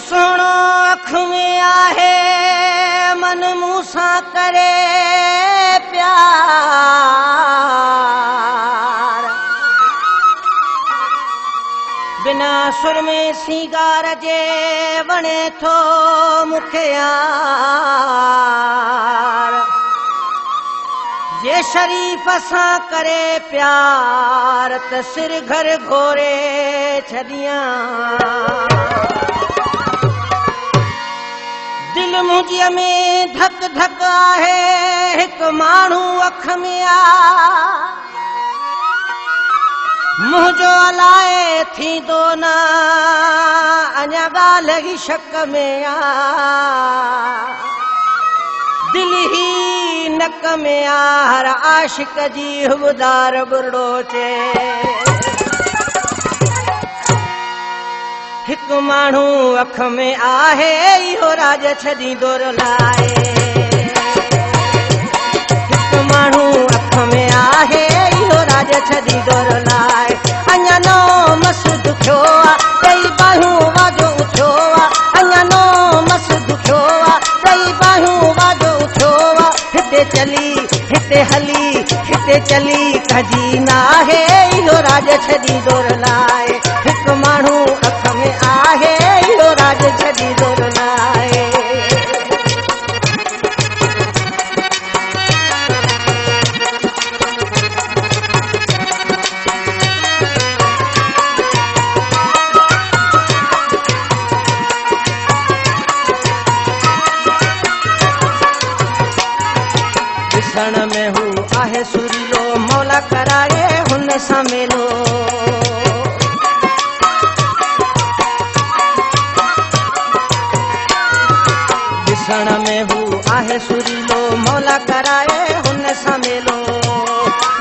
सोनो अख में आहे मन मूसा करे प्यार बिना सुर में सिंगार जे वणे थो मुखे यार जे शरीफ सां करे प्यार त सिर घर घोरे छॾियां दिल मुंहिंजीअ में धक धक आहे हिकु माण्हू अख में आ मुंहिंजो अलाए थींदो न अञा ॻाल्हि ई शक में आ दिल ही नक में आ हर आशिक जी हुबदार बुरड़ो चे हिकु माण्हू अख में आहे इहो राज छॾींदो रुलाए हिकु माण्हू अख में आहे इहो राज छॾींदो रुलाए अञा नो मस दुखियो आहे टई बाहियूं वाजो उथियो आहे अञा नो मस दुखियो आहे टई बाहियूं वाजो उथियो आहे हिते चली हिते हली हिते चली कजी न आहे इहो राज छॾींदो रुलाए हिकु माण्हू अख में आहे इहो राज छॾींदो रुलाए ॾिसण में हू आहे सुरीलो मौला कराए हुन सां मेलो ॾिसण में हू आहे सुरीलो मौला कराए हुन सां मेलो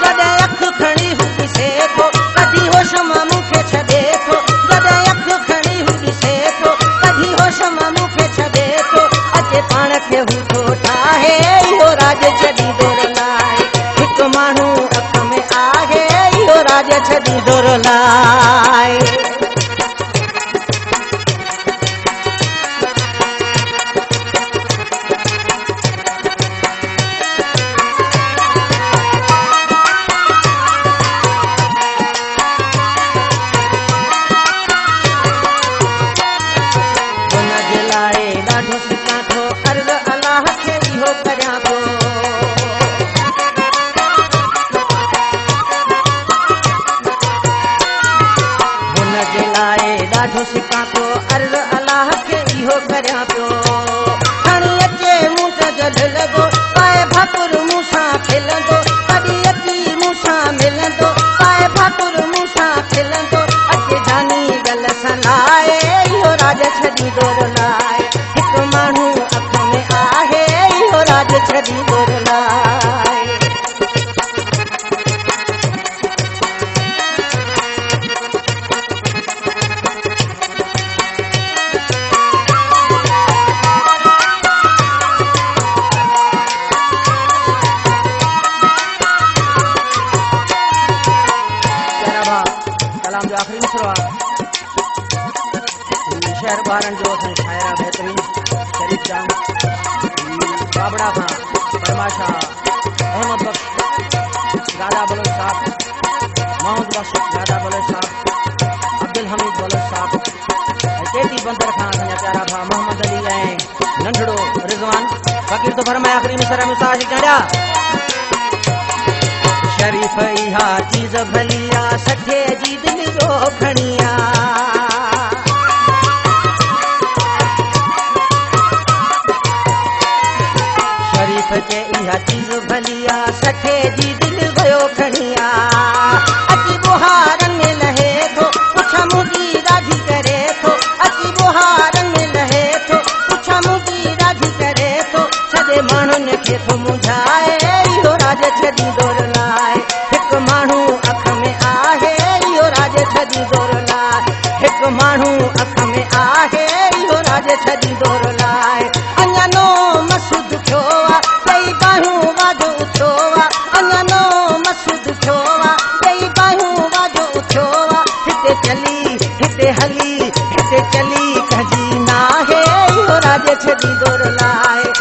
जॾहिं अखि खणी हू ॾिसे थो कॾहिं होश मां मूंखे छॾे थो जॾहिं अखि खणी हू ॾिसे थो कॾहिं होश मां मूंखे छॾे थो अचे पाण खे हू थो ठाहे इहो राज छॾींदो रुलाए हिकु माण्हू अख में आहे इहो राज छॾींदो रुलाए ॾाढो सिकां थो अर्ज़ अलाह खे इहो करियां पियो खणी अचे मूं त जल लॻो पाए भाकुर मूं सां खिलंदो कॾहिं अची मूं सां मिलंदो पाए भाकुर मूं सां खिलंदो अचे जानी गल सां लाए इहो राज छॾींदो रुलाए हिकु माण्हू अख में आहे इहो राज छॾींदो रुलाए कलाम जो आखिरी मिसरो आहे शहर ॿारनि जो असांजो शाइर आहे बहितरीन शरीफ़ जान बाबड़ा खां परमाशा अहमद बख्श गादा बलोच साहब मोहम्मद बख्श गादा बलोच साहब अब्दुल हमीद बलोच साहब ऐं टेटी बंदर खां असांजा प्यारा भाउ मोहम्मद अली ऐं नंढड़ो रिज़वान फ़क़ीर तो फरमाए आख़िरी मिसर में साह चढ़िया शरीफ़ इहा चीज़ भली आ सठे जी दिल जो खणी आ शरीफ़ के इहा चीज़ भली आ सठे जी दिल जो खणी आ अची बुहारन में लहे थो पुछा मुंहिंजी राजी करे थो अची बुहारन में लहे थो पुछा मुंहिंजी राजी करे थो छॾे माण्हुनि खे थो मुंझाए इहो राज छॾींदो रुलाए हिकु माण्हू अख में आहे इहो राज छॾींदो रुलाए छॾी दौर लाए